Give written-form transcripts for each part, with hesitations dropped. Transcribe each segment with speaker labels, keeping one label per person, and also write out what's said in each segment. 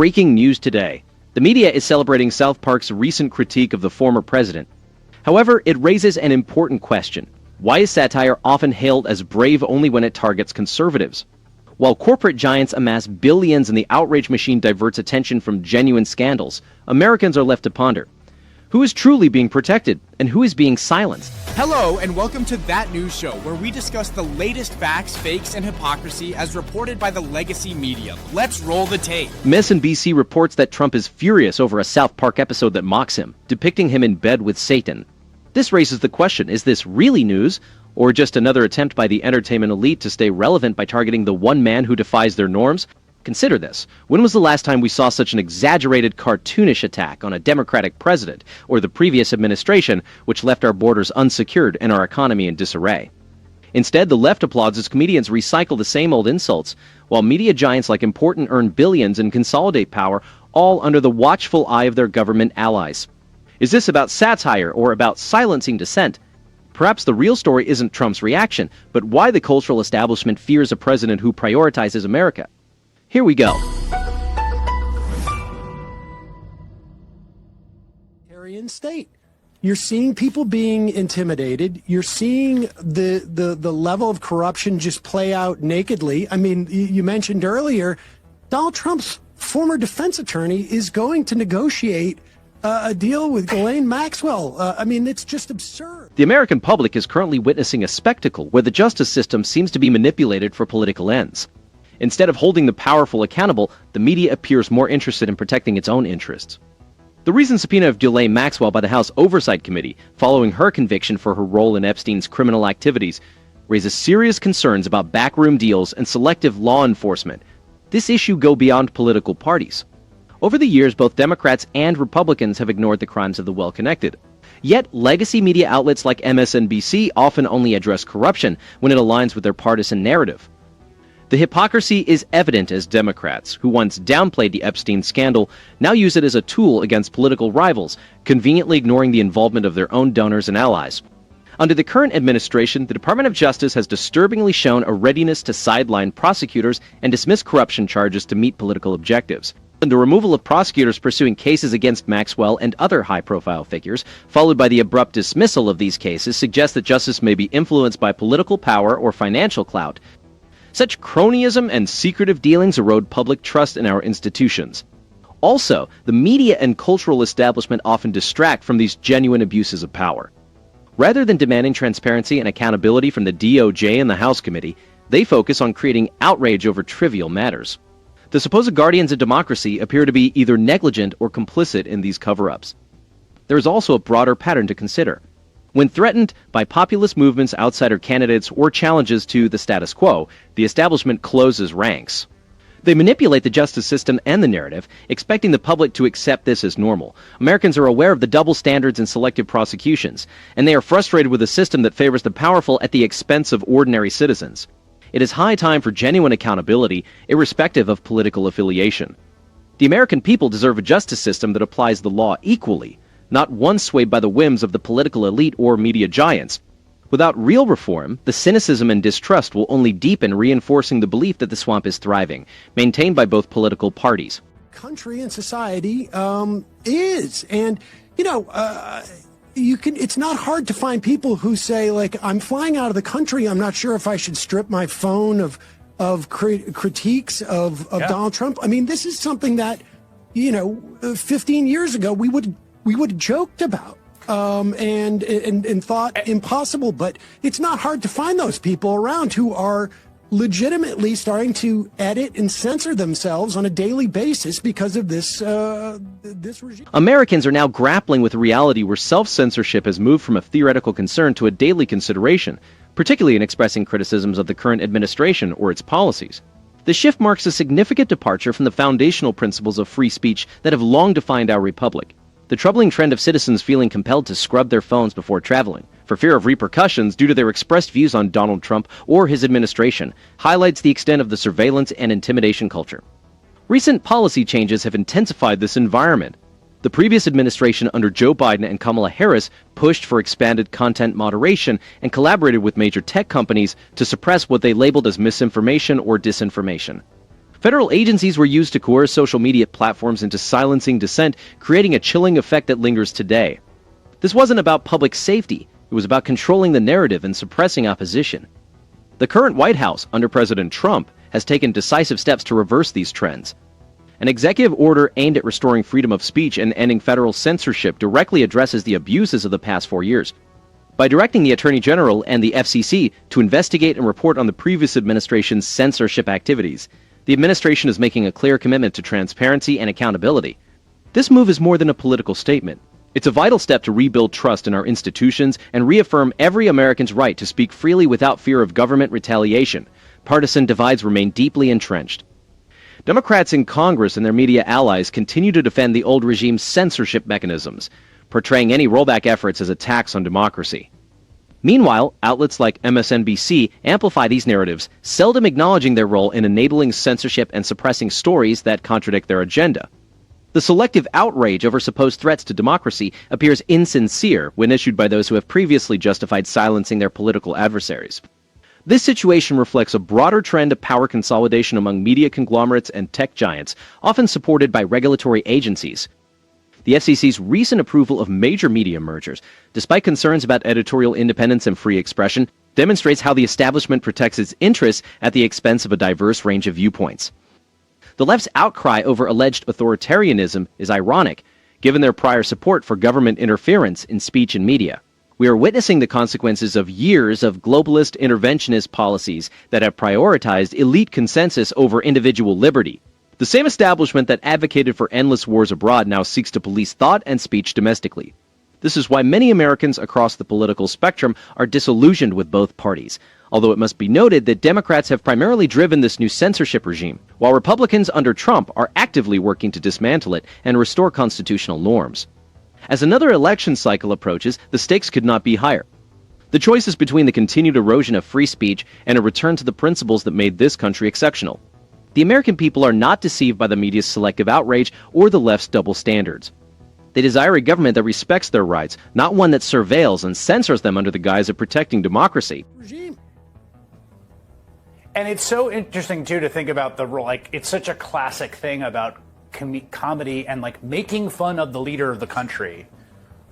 Speaker 1: Breaking news today. The media is celebrating South Park's recent critique of the former president. However, it raises an important question. Why is satire often hailed as brave only when it targets conservatives? While corporate giants amass billions and the outrage machine diverts attention from genuine scandals, Americans are left to ponder. Who is truly being protected, and who is being silenced?
Speaker 2: Hello, and welcome to That News Show, where we discuss the latest facts, fakes, and hypocrisy as reported by the legacy media. Let's roll the tape.
Speaker 1: MSNBC reports that Trump is furious over a South Park episode that mocks him, depicting him in bed with Satan. This raises the question, is this really news, or just another attempt by the entertainment elite to stay relevant by targeting the one man who defies their norms? Consider this. When was the last time we saw such an exaggerated, cartoonish attack on a Democratic president or the previous administration, which left our borders unsecured and our economy in disarray? Instead, the left applauds as comedians recycle the same old insults, while media giants like Important earn billions and consolidate power, all under the watchful eye of their government allies. Is this about satire or about silencing dissent? Perhaps the real story isn't Trump's reaction, but why the cultural establishment fears a president who prioritizes America. Here we go.
Speaker 3: State. You're seeing people being intimidated. You're seeing the level of corruption just play out nakedly. I mean, you mentioned earlier, Donald Trump's former defense attorney is going to negotiate a deal with Ghislaine Maxwell. I mean, it's just absurd.
Speaker 1: The American public is currently witnessing a spectacle where the justice system seems to be manipulated for political ends. Instead of holding the powerful accountable, the media appears more interested in protecting its own interests. The recent subpoena of Ghislaine Maxwell by the House Oversight Committee, following her conviction for her role in Epstein's criminal activities, raises serious concerns about backroom deals and selective law enforcement. This issue goes beyond political parties. Over the years, both Democrats and Republicans have ignored the crimes of the well-connected. Yet, legacy media outlets like MSNBC often only address corruption when it aligns with their partisan narrative. The hypocrisy is evident as Democrats, who once downplayed the Epstein scandal, now use it as a tool against political rivals, conveniently ignoring the involvement of their own donors and allies. Under the current administration, the Department of Justice has disturbingly shown a readiness to sideline prosecutors and dismiss corruption charges to meet political objectives. And the removal of prosecutors pursuing cases against Maxwell and other high-profile figures, followed by the abrupt dismissal of these cases, suggests that justice may be influenced by political power or financial clout. Such cronyism and secretive dealings erode public trust in our institutions. Also, the media and cultural establishment often distract from these genuine abuses of power. Rather than demanding transparency and accountability from the DOJ and the House Committee, they focus on creating outrage over trivial matters. The supposed guardians of democracy appear to be either negligent or complicit in these cover-ups. There is also a broader pattern to consider. When threatened by populist movements, outsider candidates, or challenges to the status quo, the establishment closes ranks. They manipulate the justice system and the narrative, expecting the public to accept this as normal. Americans are aware of the double standards and selective prosecutions, and they are frustrated with a system that favors the powerful at the expense of ordinary citizens. It is high time for genuine accountability, irrespective of political affiliation. The American people deserve a justice system that applies the law equally, not one swayed by the whims of the political elite or media giants. Without real reform, the cynicism and distrust will only deepen, reinforcing the belief that the swamp is thriving, maintained by both political parties.
Speaker 3: Country and society is, and it's not hard to find people who say, like, I'm flying out of the country, I'm not sure if I should strip my phone of critiques of Donald Trump. I mean, this is something that 15 years ago we would have joked about and thought impossible, but it's not hard to find those people around who are legitimately starting to edit and censor themselves on a daily basis because of this regime.
Speaker 1: Americans are now grappling with a reality where self-censorship has moved from a theoretical concern to a daily consideration, particularly in expressing criticisms of the current administration or its policies. The shift marks a significant departure from the foundational principles of free speech that have long defined our republic. The troubling trend of citizens feeling compelled to scrub their phones before traveling, for fear of repercussions due to their expressed views on Donald Trump or his administration, highlights the extent of the surveillance and intimidation culture. Recent policy changes have intensified this environment. The previous administration under Joe Biden and Kamala Harris pushed for expanded content moderation and collaborated with major tech companies to suppress what they labeled as misinformation or disinformation. Federal agencies were used to coerce social media platforms into silencing dissent, creating a chilling effect that lingers today. This wasn't about public safety, it was about controlling the narrative and suppressing opposition. The current White House, under President Trump, has taken decisive steps to reverse these trends. An executive order aimed at restoring freedom of speech and ending federal censorship directly addresses the abuses of the past 4 years. By directing the Attorney General and the FCC to investigate and report on the previous administration's censorship activities, the administration is making a clear commitment to transparency and accountability. This move is more than a political statement. It's a vital step to rebuild trust in our institutions and reaffirm every American's right to speak freely without fear of government retaliation. Partisan divides remain deeply entrenched. Democrats in Congress and their media allies continue to defend the old regime's censorship mechanisms, portraying any rollback efforts as attacks on democracy. Meanwhile, outlets like MSNBC amplify these narratives, seldom acknowledging their role in enabling censorship and suppressing stories that contradict their agenda. The selective outrage over supposed threats to democracy appears insincere when issued by those who have previously justified silencing their political adversaries. This situation reflects a broader trend of power consolidation among media conglomerates and tech giants, often supported by regulatory agencies. The FCC's recent approval of major media mergers, despite concerns about editorial independence and free expression, demonstrates how the establishment protects its interests at the expense of a diverse range of viewpoints. The left's outcry over alleged authoritarianism is ironic, given their prior support for government interference in speech and media. We are witnessing the consequences of years of globalist interventionist policies that have prioritized elite consensus over individual liberty. The same establishment that advocated for endless wars abroad now seeks to police thought and speech domestically. This is why many Americans across the political spectrum are disillusioned with both parties, although it must be noted that Democrats have primarily driven this new censorship regime, while Republicans under Trump are actively working to dismantle it and restore constitutional norms. As another election cycle approaches, the stakes could not be higher. The choice is between the continued erosion of free speech and a return to the principles that made this country exceptional. The American people are not deceived by the media's selective outrage or the left's double standards. They desire a government that respects their rights, not one that surveils and censors them under the guise of protecting democracy.
Speaker 4: And it's so interesting, too, to think about the role. Like, it's such a classic thing about comedy and, like, making fun of the leader of the country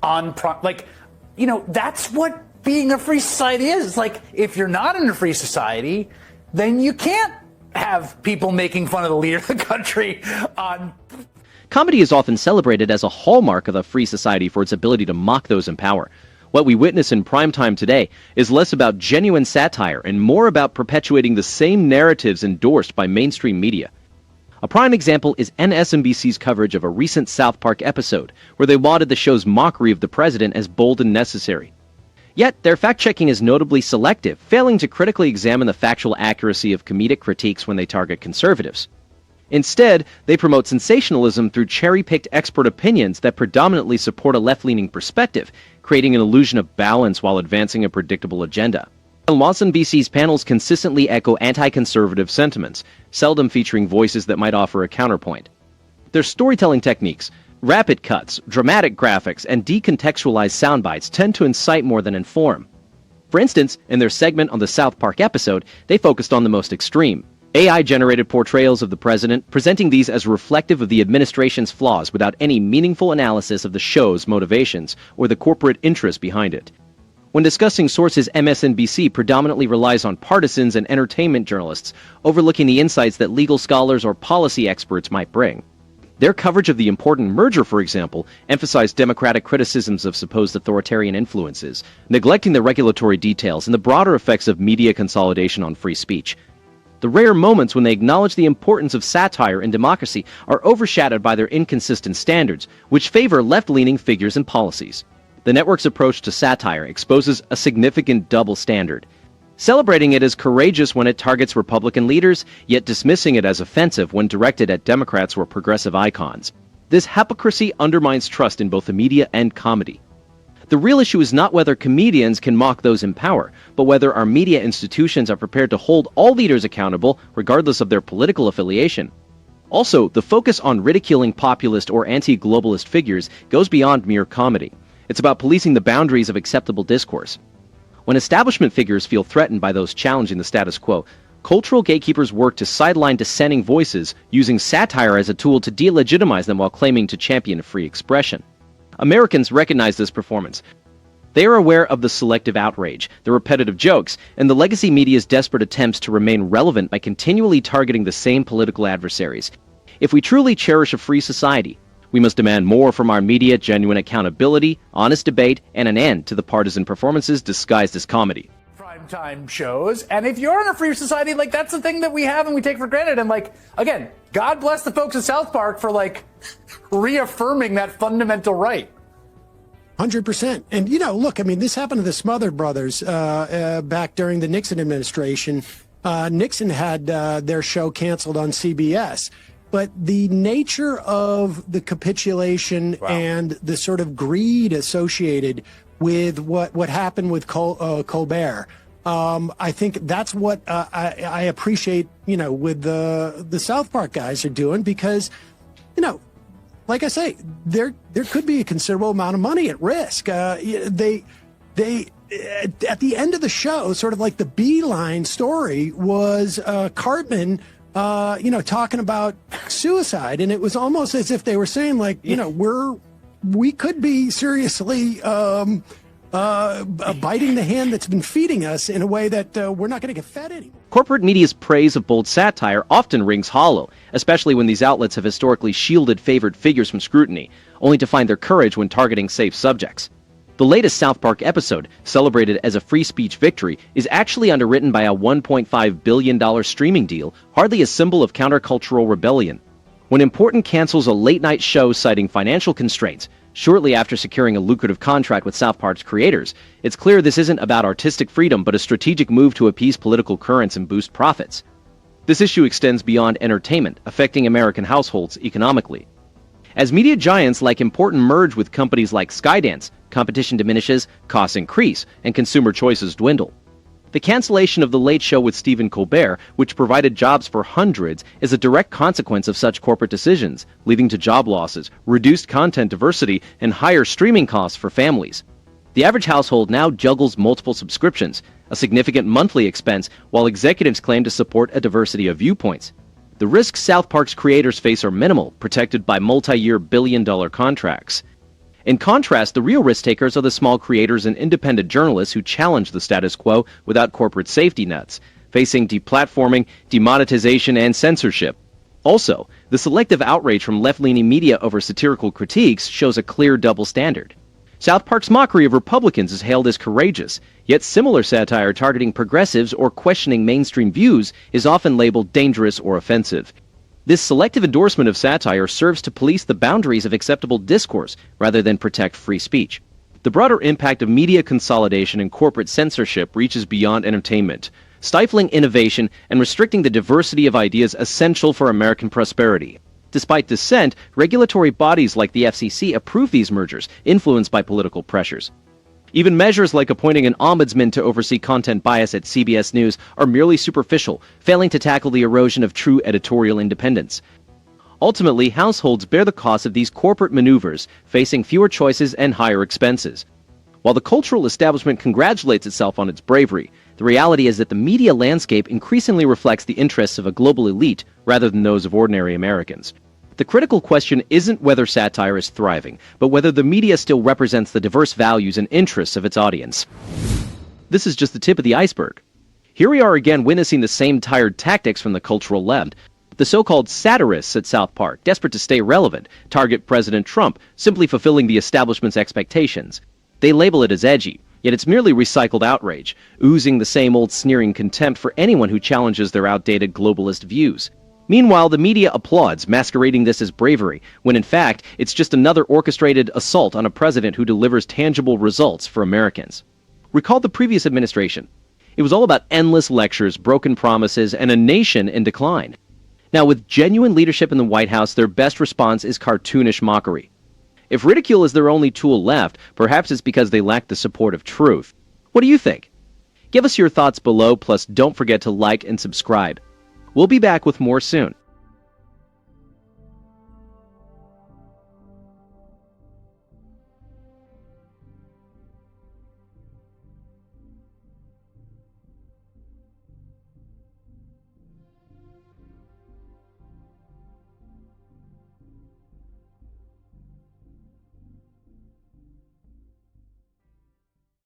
Speaker 4: that's what being a free society is. It's like, if you're not in a free society, then you can't have people making fun of the leader of the country on...
Speaker 1: Comedy is often celebrated as a hallmark of a free society for its ability to mock those in power. What we witness in primetime today is less about genuine satire and more about perpetuating the same narratives endorsed by mainstream media. A prime example is MSNBC's coverage of a recent South Park episode, where they lauded the show's mockery of the president as bold and necessary. Yet, their fact-checking is notably selective, failing to critically examine the factual accuracy of comedic critiques when they target conservatives. Instead, they promote sensationalism through cherry-picked expert opinions that predominantly support a left-leaning perspective, creating an illusion of balance while advancing a predictable agenda. MSNBC's panels consistently echo anti-conservative sentiments, seldom featuring voices that might offer a counterpoint. Their storytelling techniques, rapid cuts, dramatic graphics, and decontextualized soundbites tend to incite more than inform. For instance, in their segment on the South Park episode, they focused on the most extreme, AI-generated portrayals of the president, presenting these as reflective of the administration's flaws without any meaningful analysis of the show's motivations or the corporate interest behind it. When discussing sources, MSNBC predominantly relies on partisans and entertainment journalists, overlooking the insights that legal scholars or policy experts might bring. Their coverage of the important merger, for example, emphasized Democratic criticisms of supposed authoritarian influences, neglecting the regulatory details and the broader effects of media consolidation on free speech. The rare moments when they acknowledge the importance of satire in democracy are overshadowed by their inconsistent standards, which favor left-leaning figures and policies. The network's approach to satire exposes a significant double standard, celebrating it as courageous when it targets Republican leaders, yet dismissing it as offensive when directed at Democrats or progressive icons. This hypocrisy undermines trust in both the media and comedy. The real issue is not whether comedians can mock those in power, but whether our media institutions are prepared to hold all leaders accountable, regardless of their political affiliation. Also, the focus on ridiculing populist or anti-globalist figures goes beyond mere comedy. It's about policing the boundaries of acceptable discourse. When establishment figures feel threatened by those challenging the status quo, Cultural gatekeepers work to sideline dissenting voices, using satire as a tool to delegitimize them while claiming to champion free expression. Americans recognize this performance. They are aware of the selective outrage, the repetitive jokes, and the legacy media's desperate attempts to remain relevant by continually targeting the same political adversaries. If we truly cherish a free society, we must demand more from our media: genuine accountability, honest debate, and an end to the partisan performances disguised as comedy.
Speaker 4: Primetime shows, and if you're in a free society, like, that's the thing that we have and we take for granted. And, like, again, God bless the folks at South Park for, like, reaffirming that fundamental right.
Speaker 3: 100%. And, you know, look, I mean, this happened to the Smothers Brothers back during the Nixon administration. Nixon had their show canceled on CBS. But the nature of the capitulation and the sort of greed associated with what happened with Colbert, I think that's what I appreciate, you know, with the South Park guys are doing, because, you know, like I say, there could be a considerable amount of money at risk. They at the end of the show, sort of like the beeline story was Cartman, you know, talking about suicide, and it was almost as if they were saying, like, you know, we could be seriously biting the hand that's been feeding us in a way that we're not going to get fed anymore.
Speaker 1: Corporate media's praise of bold satire often rings hollow, especially when these outlets have historically shielded favored figures from scrutiny, only to find their courage when targeting safe subjects. The latest South Park episode, celebrated as a free speech victory, is actually underwritten by a $1.5 billion streaming deal, hardly a symbol of countercultural rebellion. When Important cancels a late-night show citing financial constraints, shortly after securing a lucrative contract with South Park's creators, it's clear this isn't about artistic freedom but a strategic move to appease political currents and boost profits. This issue extends beyond entertainment, affecting American households economically. As media giants like Important merge with companies like Skydance, competition diminishes, costs increase, and consumer choices dwindle. The cancellation of The Late Show with Stephen Colbert, which provided jobs for hundreds, is a direct consequence of such corporate decisions, leading to job losses, reduced content diversity, and higher streaming costs for families. The average household now juggles multiple subscriptions, a significant monthly expense, while executives claim to support a diversity of viewpoints. The risks South Park's creators face are minimal, protected by multi-year billion-dollar contracts. In contrast, the real risk takers are the small creators and independent journalists who challenge the status quo without corporate safety nets, facing deplatforming, demonetization, and censorship. Also, the selective outrage from left-leaning media over satirical critiques shows a clear double standard. South Park's mockery of Republicans is hailed as courageous, yet similar satire targeting progressives or questioning mainstream views is often labeled dangerous or offensive. This selective endorsement of satire serves to police the boundaries of acceptable discourse rather than protect free speech. The broader impact of media consolidation and corporate censorship reaches beyond entertainment, stifling innovation and restricting the diversity of ideas essential for American prosperity. Despite dissent, regulatory bodies like the FCC approve these mergers, influenced by political pressures. Even measures like appointing an ombudsman to oversee content bias at CBS News are merely superficial, failing to tackle the erosion of true editorial independence. Ultimately, households bear the cost of these corporate maneuvers, facing fewer choices and higher expenses. While the cultural establishment congratulates itself on its bravery, the reality is that the media landscape increasingly reflects the interests of a global elite rather than those of ordinary Americans. The critical question isn't whether satire is thriving, but whether the media still represents the diverse values and interests of its audience. This is just the tip of the iceberg. Here we are again witnessing the same tired tactics from the cultural left. The so-called satirists at South Park, desperate to stay relevant, target President Trump, simply fulfilling the establishment's expectations. They label it as edgy, yet it's merely recycled outrage, oozing the same old sneering contempt for anyone who challenges their outdated globalist views. Meanwhile, the media applauds, masquerading this as bravery, when in fact, it's just another orchestrated assault on a president who delivers tangible results for Americans. Recall the previous administration. It was all about endless lectures, broken promises, and a nation in decline. Now, with genuine leadership in the White House, their best response is cartoonish mockery. If ridicule is their only tool left, perhaps it's because they lack the support of truth. What do you think? Give us your thoughts below, plus don't forget to like and subscribe. We'll be back with more soon.